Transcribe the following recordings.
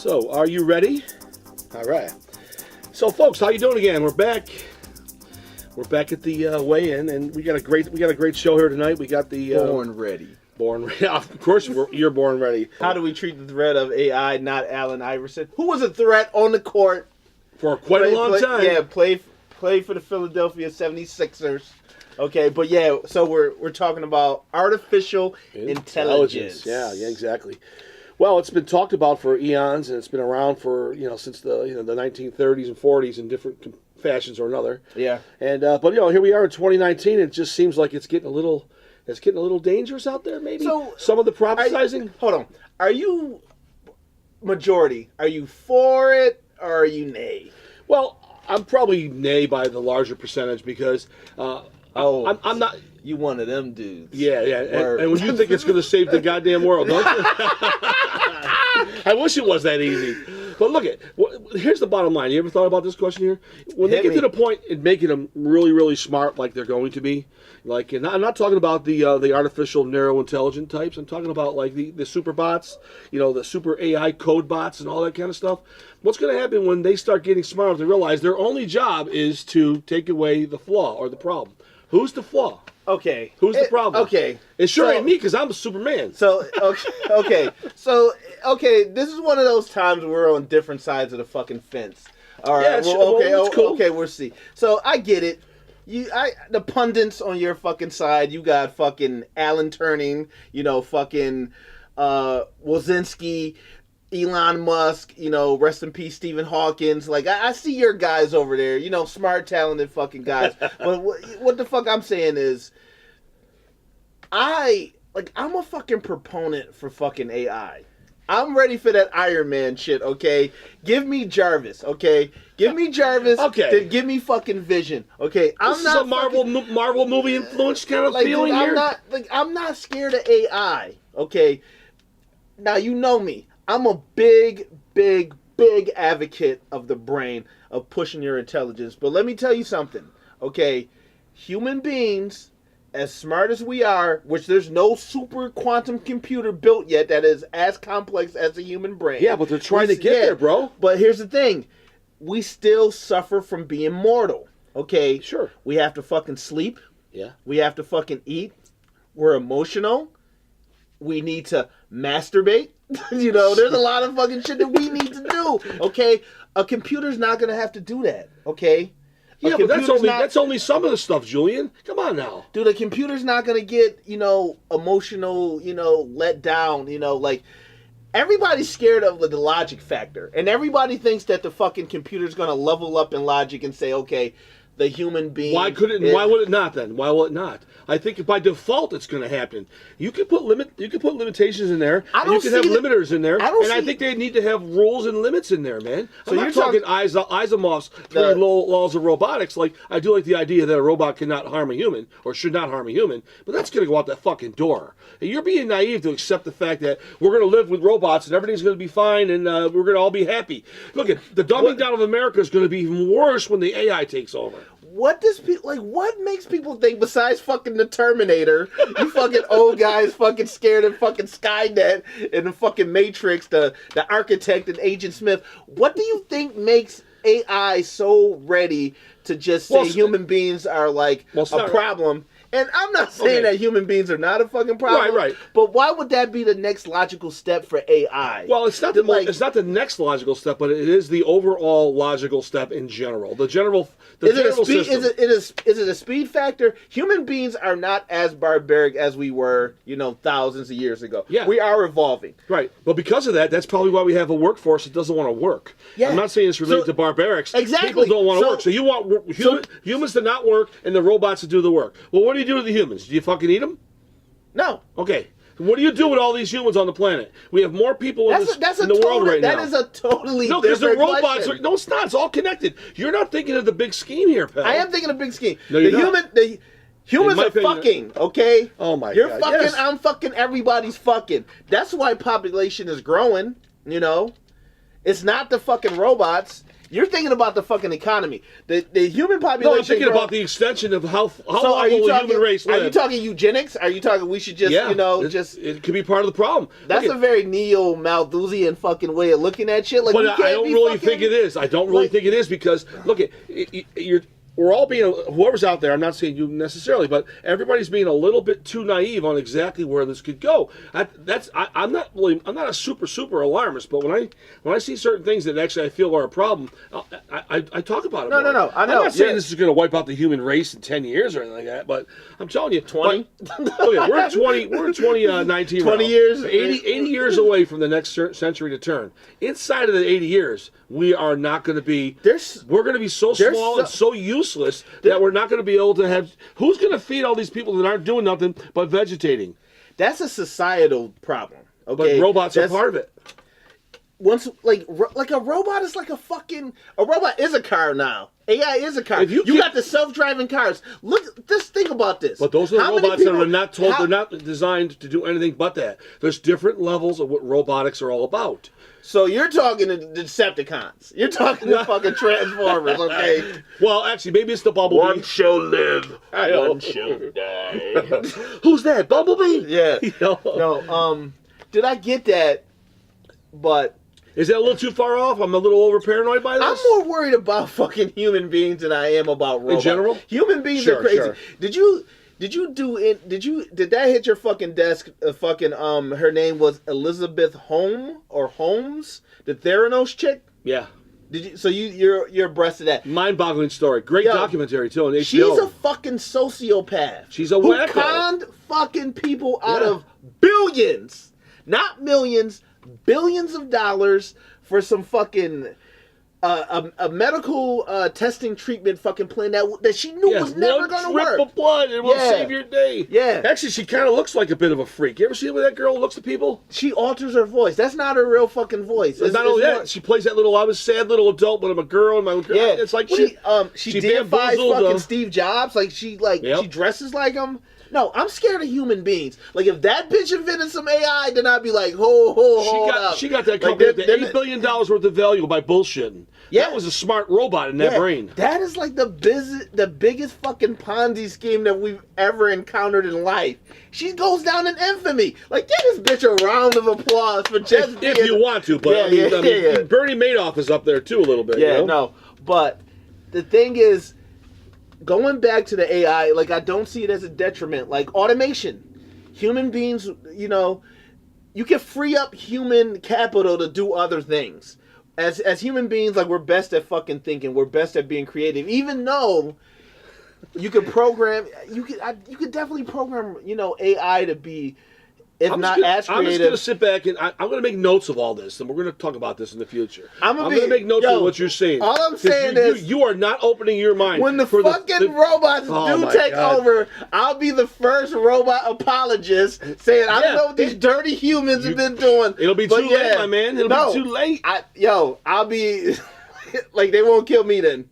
So, are you ready? All right. So, folks, how you doing again? We're back. We're back at the weigh-in, and we got a great show here tonight. We got the Born ready. Born ready. Of course, you're born ready. How do we treat the threat of AI, not Alan Iverson, who was a threat on the court For quite a long time. Yeah, play for the Philadelphia 76ers. Okay, but yeah, so we're talking about artificial intelligence. Yeah, exactly. Well, it's been talked about for eons, and it's been around for since the the 1930s and 40s in different fashions or another. Yeah. And but here we are in 2019. It just seems like it's getting a little dangerous out there. Maybe So, some of the prophesizing. Hold on, are you majority? Are you for it or are you nay? Well, I'm probably nay by the larger percentage because I'm not. You one of them dudes. Yeah. And when you think it's going to save the goddamn world, don't you? I wish it was that easy. But look here's the bottom line. You ever thought about this question here? When they get to the point in making them really, really smart, like they're going to be, and I'm not talking about the artificial narrow intelligent types. I'm talking about like the super bots, the super AI code bots and all that kind of stuff. What's going to happen when they start getting smart? They realize their only job is to take away the flaw or the problem. Who's the flaw? Okay. Who's the problem? Okay. It sure ain't me because I'm a Superman. So, okay. This is one of those times where we're on different sides of the fucking fence. All right. Yeah, it's cool. Okay, we'll see. So, I get it. The pundits on your fucking side, you got fucking Alan Turing, fucking Wozinski, Elon Musk, rest in peace, Stephen Hawkins. Like, I see your guys over there, smart, talented fucking guys. But what the fuck I'm saying is, I'm a fucking proponent for fucking AI. I'm ready for that Iron Man shit, okay? Give me Jarvis, okay? Give me Jarvis. Okay. Then give me fucking Vision, okay? This is a Marvel movie influenced kind of feeling dude, here. I'm not scared of AI, okay? Now, you know me. I'm a big advocate of the brain, of pushing your intelligence. But let me tell you something, okay? Human beings, as smart as we are, which there's no super quantum computer built yet that is as complex as a human brain. Yeah, but they're trying to get there, bro. But here's the thing. We still suffer from being mortal, okay? Sure. We have to fucking sleep. Yeah. We have to fucking eat. We're emotional. We need to masturbate. There's a lot of fucking shit that we need to do. Okay, a computer's not gonna have to do that. Okay. Yeah, but that's only some of the stuff, Julian. Come on now, dude. A computer's not gonna get emotional. Let down. Like everybody's scared of the logic factor, and everybody thinks that the fucking computer's gonna level up in logic and say, okay, the human being. Why would it not then? Why will it not? I think by default it's going to happen. You could put limitations in there. You could have limiters in there. I think they need to have rules and limits in there, man. So I'm not talking Asimov's 3 laws of robotics. Like I do like the idea that a robot cannot harm a human or should not harm a human, but that's going to go out that fucking door. And you're being naive to accept the fact that we're going to live with robots and everything's going to be fine and we're going to all be happy. Look at the dumbing down of America is going to be even worse when the AI takes over. What makes people think besides fucking the Terminator, you fucking old guys fucking scared of fucking Skynet and the fucking Matrix, the Architect and Agent Smith, what do you think makes AI so ready to just say human beings are like a problem? And I'm not saying that human beings are not a fucking problem. Right. But why would that be the next logical step for AI? Well, it's not the next logical step, but it is the overall logical step in general. The general system. Is it a speed factor? Human beings are not as barbaric as we were, thousands of years ago. Yeah. We are evolving. Right. But because of that, that's probably why we have a workforce that doesn't want to work. Yeah. I'm not saying it's related to barbarics. Exactly. People don't want to work. So you want humans to not work and the robots to do the work. Well, what do you do to the humans? Do you fucking eat them? No. Okay. What do you do with all these humans on the planet? We have more people in the world right now. That is a totally different because the robots question. No, it's not. It's all connected. You're not thinking of the big scheme here, pal. I am thinking of the big scheme. No, you're not. The humans are fucking, okay? Oh my God. You're fucking, yes. I'm fucking, everybody's fucking. That's why population is growing, It's not the fucking robots. You're thinking about the fucking economy. The human population. No, I'm thinking about the extension of how long will the human race live. Are you talking eugenics? Are you talking we should just, it could be part of the problem. That's a very neo-Malthusian fucking way of looking at shit. Like, but I don't really think it is. I don't really think it is because, look, we're all being, whoever's out there, I'm not saying you necessarily, but everybody's being a little bit too naive on exactly where this could go. I'm not a super alarmist, but when I see certain things that actually I feel are a problem, I talk about it. No, I know. I'm not saying this is going to wipe out the human race in 10 years or anything like that, but I'm telling you, 20. We're in 2019. 20 years, 80 years away from the next century to turn. Inside of the 80 years, we are not going to be. We're going to be so small and so useless that we're not going to be able to have. Who's going to feed all these people that aren't doing nothing but vegetating? That's a societal problem. Okay, but robots are part of it. Once, like a robot is like a robot is a car now. AI is a car. You got the self-driving cars. Look, just think about this. But those are the robots that are not told. They're not designed to do anything but that. There's different levels of what robotics are all about. So you're talking to the Decepticons. You're talking to fucking Transformers, okay? Well, actually, maybe it's the Bumblebee. One shall live, one shall die. Who's that? Bumblebee? Yeah. No, did I get that? But is that a little too far off? I'm a little over paranoid by this. I'm more worried about fucking human beings than I am about robots. In general? Human beings are crazy. Sure. Did that hit your fucking desk? Her name was Elizabeth Holmes, the Theranos chick. Yeah. Did you? So you're abreast of that? Mind-boggling story. Great documentary too on HBO. She's a fucking sociopath. She's a who conned fucking people out of billions, not millions, billions of dollars for some fucking. A medical testing treatment fucking plan that she knew was never going to work. One drip of blood and will save your day. Yeah. Actually, she kind of looks like a bit of a freak. You ever see the way that girl looks to people? She alters her voice. That's not her real fucking voice. It's not only that, she plays that little, I was a sad little adult, but I'm a girl. And it's like, she deifies fucking Steve Jobs. Like, she dresses like him. No, I'm scared of human beings. Like, if that bitch invented some AI, then I'd be like, hold up. She got that company at $8 billion worth of value by bullshitting. Yeah. That was a smart robot in that brain. That is like the biggest fucking Ponzi scheme that we've ever encountered in life. She goes down in infamy. Like, give this bitch a round of applause for just if you want to, but I mean, Bernie Madoff is up there too a little bit. Yeah, no. But the thing is, going back to the AI, like, I don't see it as a detriment. Like, automation. Human beings, you can free up human capital to do other things. As human beings, like, we're best at fucking thinking. We're best at being creative. Even though you could program, you could definitely program, AI to be, as creative. I'm just going to sit back and I'm going to make notes of all this, and we're going to talk about this in the future. I'm going to make notes of what you're saying. All I'm saying is, you are not opening your mind. When the fucking robots take over, I'll be the first robot apologist saying, I don't know what these dirty humans have been doing. It'll be too late, my man. It'll be too late. I'll be like, they won't kill me then.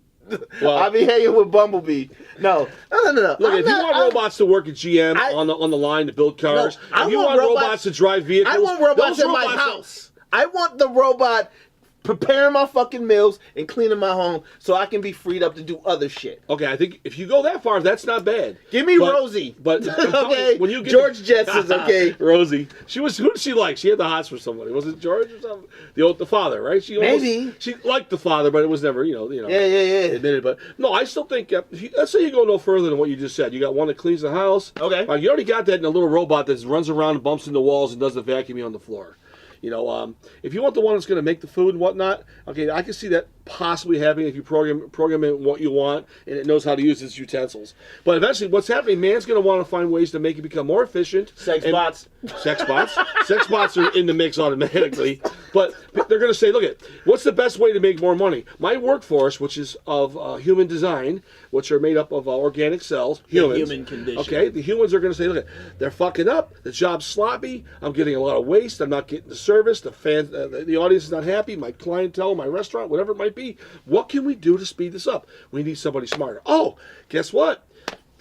Well, I'll be hanging with Bumblebee. No. Look, if you want robots to work at GM on the line to build cars, if you want robots to drive vehicles, I want robots in my house. I want the robot preparing my fucking meals and cleaning my home so I can be freed up to do other shit. Okay, I think if you go that far, that's not bad. Give me Rosie. But okay, when you get George Jetson's okay. Rosie. Who did she like? She had the hots for somebody. Was it George or something? The father, right? She liked the father, but it was never, Yeah. Admitted. But no, I still think let's say you go no further than what you just said. You got one that cleans the house. Okay. You already got that in a little robot that runs around and bumps into walls and does the vacuuming on the floor. If you want the one that's going to make the food and whatnot, okay, I can see that possibly happening if you program it what you want and it knows how to use its utensils. But eventually, what's happening? Man's going to want to find ways to make it become more efficient. Sex bots. Sex bots are in the mix automatically. But they're going to say, look, what's the best way to make more money? My workforce, which is of human design, which are made up of organic cells, humans. Human condition. Okay, the humans are going to say, look, they're fucking up. The job's sloppy. I'm getting a lot of waste. I'm not getting the service. The fans, the audience is not happy. My clientele, my restaurant, whatever it might be. What can we do to speed this up? We need somebody smarter. Oh, guess what?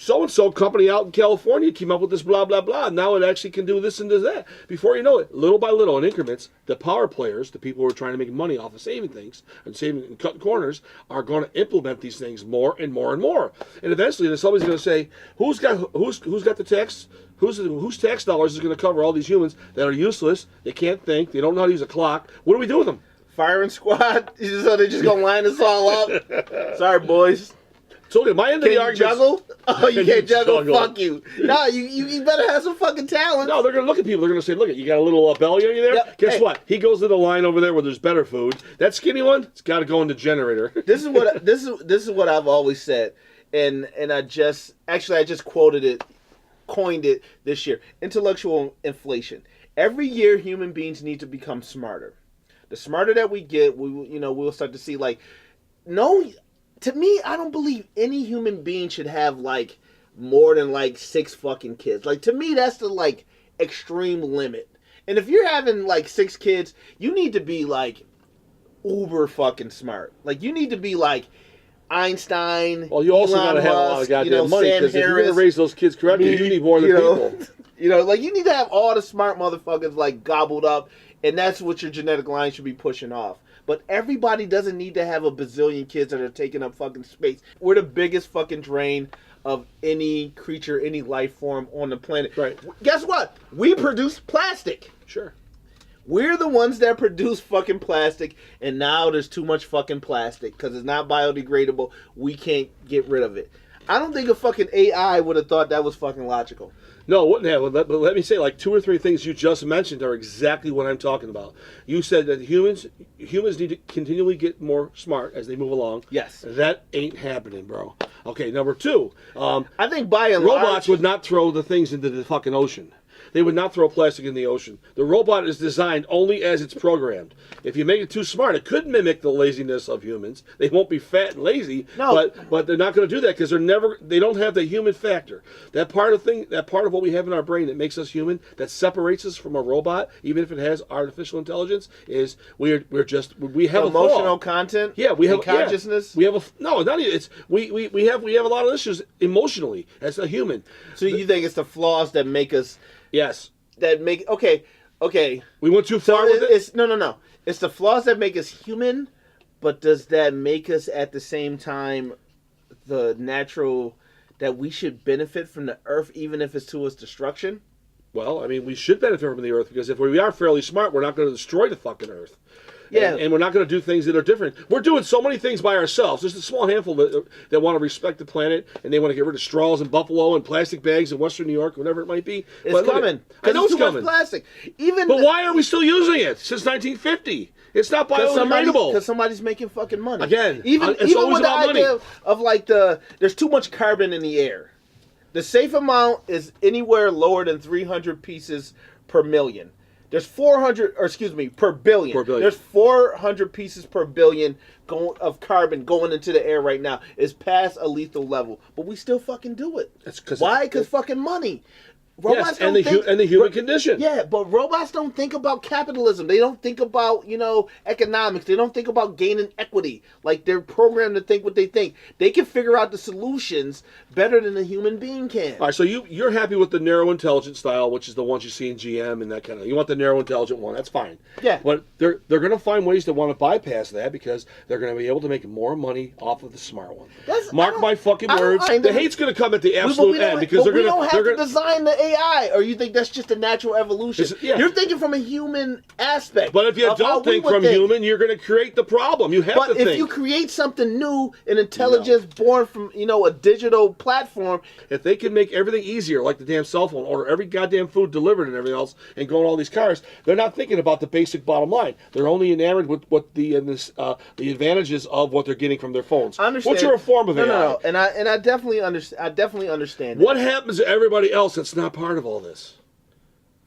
so-and-so company out in California came up with this blah, blah, blah. Now it actually can do this and does that. Before you know it, little by little in increments, the power players, the people who are trying to make money off of saving things and saving and cutting corners, are going to implement these things more and more and more. And eventually, somebody's going to say, who's got the tax? Whose tax dollars is going to cover all these humans that are useless? They can't think. They don't know how to use a clock. What do we do with them? Firing squad. So they're just gonna line us all up. Sorry, boys. So at my end of the argument, juggle? Oh, you can't juggle. Fuck you. No, you better have some fucking talent. No, they're gonna look at people. They're gonna say, "Look, you got a little belly on you there. Yep. Guess what? He goes to the line over there where there's better food. That skinny one, it's got to go in the generator." This is what I've always said, and I just quoted it, coined it this year. Intellectual inflation. Every year, human beings need to become smarter. The smarter that we get, we'll start to see to me, I don't believe any human being should have more than 6 fucking kids. To me, that's the extreme limit. And if you're having 6 kids, you need to be uber fucking smart. You need to be Einstein. Well, you also got to have a lot of goddamn money, because if you're going to raise those kids correctly, you need more than people. You need to have all the smart motherfuckers gobbled up. And that's what your genetic line should be pushing off. But everybody doesn't need to have a bazillion kids that are taking up fucking space. We're the biggest fucking drain of any creature, any life form on the planet. Right. Guess what? We produce plastic. Sure. We're the ones that produce fucking plastic, and now there's too much fucking plastic because it's not biodegradable. We can't get rid of it. I don't think a fucking AI would have thought that was fucking logical. No, it wouldn't have. But let me say, 2 or 3 things you just mentioned are exactly what I'm talking about. You said that humans need to continually get more smart as they move along. Yes. That ain't happening, bro. Okay, number 2. I think by and large, robots would not throw the things into the fucking ocean. They would not throw plastic in the ocean. The robot is designed only as it's programmed. If you make it too smart, it could mimic the laziness of humans. They won't be fat and lazy, but they're not going to do that because they don't have the human factor. That part of what we have in our brain that makes us human, that separates us from a robot, even if it has artificial intelligence, is we have emotional content. Yeah, we have consciousness. We have not even. It's we have a lot of issues emotionally as a human. So you think it's the flaws that make us? Yes. That make okay. We went too far with it? It's no. It's the flaws that make us human, but does that make us at the same time the natural that we should benefit from the earth even if it's to its destruction? Well, I mean, we should benefit from the earth because if we are fairly smart, we're not going to destroy the fucking earth. Yeah. And we're not going to do things that are different. We're doing so many things by ourselves. There's a small handful that want to respect the planet, and they want to get rid of straws in Buffalo and plastic bags in Western New York, whatever it might be. It's coming. I know it's coming. Much plastic. But why are we still using it since 1950? It's not biodegradable. Because somebody's making fucking money. Again, even with the idea of there's too much carbon in the air. The safe amount is anywhere lower than 300 pieces per million. There's per billion. There's 400 pieces per billion of carbon going into the air right now. It's past a lethal level, but we still fucking do it. Why? Because fucking money. Robots and the human condition. Yeah, but robots don't think about capitalism. They don't think about, economics. They don't think about gaining equity. They're programmed to think what they think. They can figure out the solutions better than a human being can. All right, so you're happy with the narrow intelligent style, which is the ones you see in GM and that kind of. You want the narrow intelligent one. That's fine. Yeah. But they're going to find ways to want to bypass that because they're going to be able to make more money off of the smart one. Mark my fucking words. The hate's going to come at the absolute end because they're going to. We don't have to design the AI, or you think that's just a natural evolution? You're thinking from a human aspect. But if you don't think from human, you're going to create the problem. You have to think. But if you create something new, an intelligence born from a digital platform, if they can make everything easier, like the damn cell phone, order every goddamn food delivered and everything else, and go in all these cars, they're not thinking about the basic bottom line. They're only enamored with what the advantages of what they're getting from their phones. I understand. Which are a form of AI. No, and I definitely understand. What happens to everybody else that's not part of all this?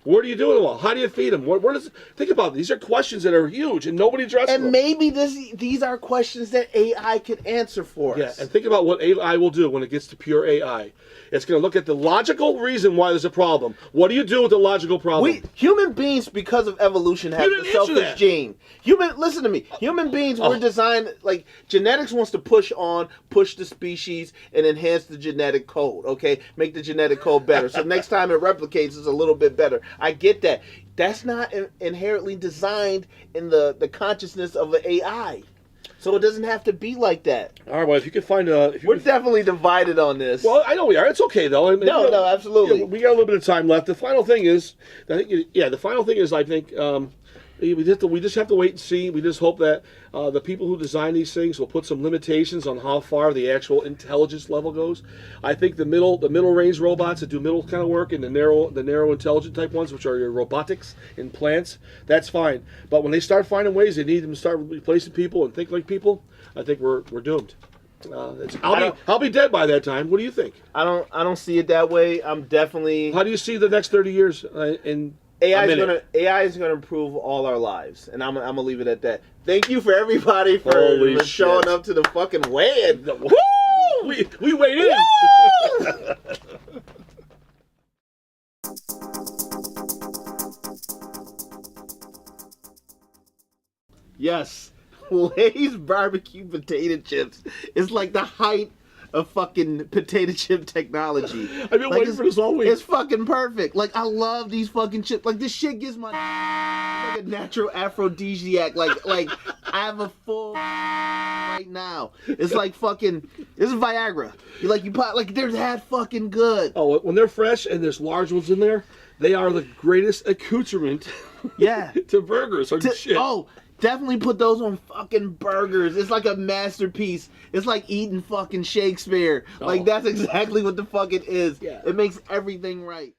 Where do you do it all? How do you feed them? Where does think about it. These are questions that are huge, and nobody addresses them. And maybe these are questions that AI could answer for us. Yeah, and think about what AI will do when it gets to pure AI. It's going to look at the logical reason why there's a problem. What do you do with the logical problem? Human beings, because of evolution, have the selfish gene. Listen to me. Human beings were designed, like, genetics wants to push the species and enhance the genetic code, okay? Make the genetic code better. So next time it replicates, it's a little bit better. I get that. That's not inherently designed in the consciousness of the AI. So it doesn't have to be like that. All right, well, if you could find we're definitely divided on this. Well, I know we are. It's okay, though. I mean, no, absolutely. We got a little bit of time left. The final thing is, I think, we just have to wait and see. We just hope that the people who design these things will put some limitations on how far the actual intelligence level goes. I think the middle range robots that do middle kind of work, and the narrow intelligent type ones, which are your robotics in plants, that's fine. But when they start finding ways they need them to start replacing people and think like people, I think we're doomed. I'll be dead by that time. What do you think? I don't see it that way. I'm definitely. How do you see the next 30 years in? AI is gonna improve all our lives, and I'm gonna leave it at that. Thank you for everybody for showing up to the fucking weigh-in. Woo! We weighed in. Yes, Lay's barbecue potato chips is like the height of fucking potato chip technology. I've been waiting for this all week. It's fucking perfect. Like, I love these fucking chips. Like, this shit gives my like a natural aphrodisiac. Like I have a full right now. It's like fucking. This is Viagra. They're that fucking good. Oh, when they're fresh and there's large ones in there, they are the greatest accoutrement. Yeah. To burgers or shit. Oh. Definitely put those on fucking burgers. It's like a masterpiece. It's like eating fucking Shakespeare. Like, that's exactly what the fuck it is. Yeah. It makes everything right.